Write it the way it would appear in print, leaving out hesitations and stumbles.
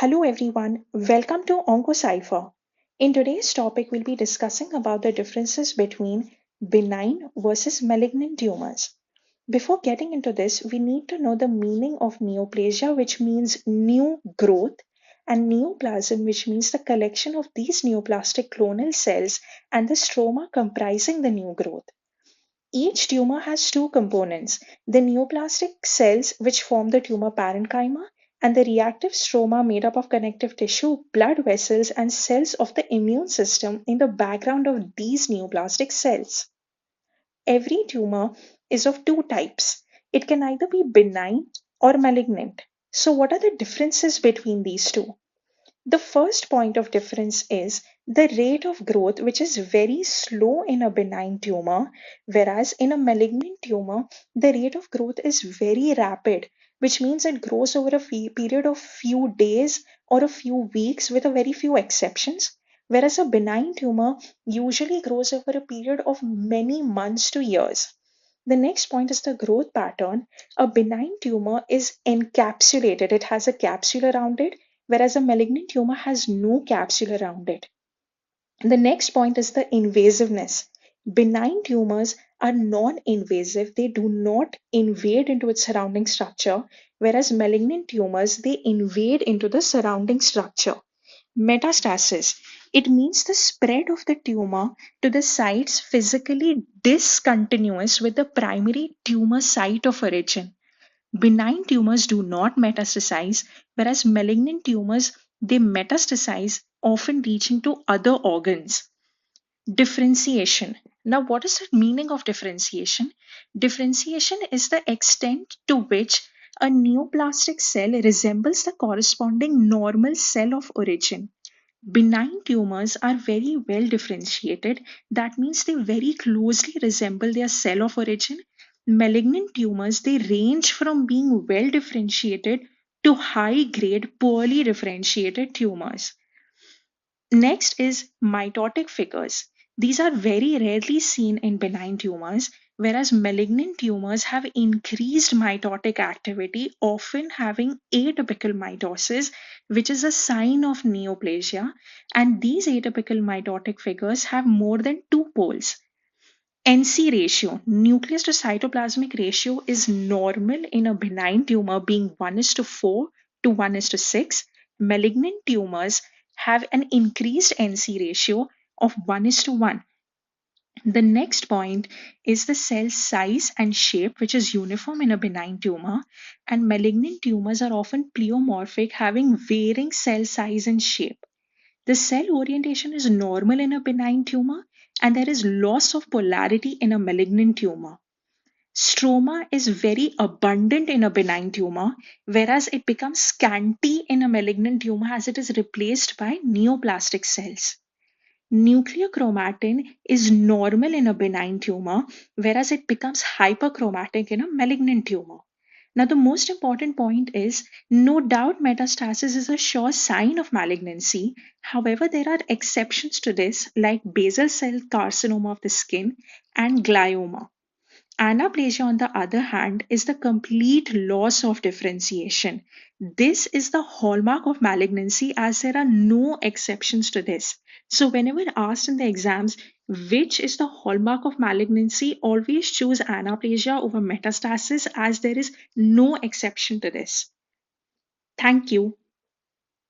Hello everyone, welcome to OncoCipher. In today's topic, we'll be discussing about the differences between benign versus malignant tumors. Before getting into this, we need to know the meaning of neoplasia, which means new growth, and neoplasm, which means the collection of these neoplastic clonal cells and the stroma comprising the new growth. Each tumor has two components, the neoplastic cells which form the tumor parenchyma and the reactive stroma made up of connective tissue, blood vessels and cells of the immune system in the background of these neoplastic cells. Every tumor is of two types. It can either be benign or malignant. So what are the differences between these two? The first point of difference is the rate of growth, which is very slow in a benign tumor, whereas in a malignant tumor, the rate of growth is very rapid, which means it grows over a period of few days or a few weeks with a very few exceptions, whereas a benign tumor usually grows over a period of many months to years. The next point is the growth pattern. A benign tumor is encapsulated, it has a capsule around it, whereas a malignant tumor has no capsule around it. The next point is the invasiveness. Benign tumors are non-invasive, they do not invade into its surrounding structure, whereas malignant tumors, they invade into the surrounding structure. Metastasis. It means the spread of the tumor to the sites physically discontinuous with the primary tumor site of origin. Benign tumors do not metastasize, whereas malignant tumors, they metastasize, often reaching to other organs. Differentiation. Now, what is the meaning of differentiation? Differentiation is the extent to which a neoplastic cell resembles the corresponding normal cell of origin. Benign tumors are very well differentiated. That means they very closely resemble their cell of origin. Malignant tumors, they range from being well differentiated to high grade, poorly differentiated tumors. Next is mitotic figures. These are very rarely seen in benign tumors, whereas malignant tumors have increased mitotic activity, often having atypical mitosis, which is a sign of neoplasia. And these atypical mitotic figures have more than two poles. NC ratio, nucleus to cytoplasmic ratio, is normal in a benign tumor, being 1:4 to 1:6. Malignant tumors have an increased NC ratio of 1:1. The next point is the cell size and shape, which is uniform in a benign tumor, and malignant tumors are often pleomorphic, having varying cell size and shape. The cell orientation is normal in a benign tumor, and there is loss of polarity in a malignant tumor. Stroma is very abundant in a benign tumor, whereas it becomes scanty in a malignant tumor as it is replaced by neoplastic cells. Nuclear chromatin is normal in a benign tumor, whereas it becomes hyperchromatic in a malignant tumor. Now, the most important point is no doubt metastasis is a sure sign of malignancy. However, there are exceptions to this, like basal cell carcinoma of the skin and glioma. Anaplasia, on the other hand, is the complete loss of differentiation. This is the hallmark of malignancy, as there are no exceptions to this. So, whenever asked in the exams which is the hallmark of malignancy, always choose anaplasia over metastasis, as there is no exception to this. Thank you.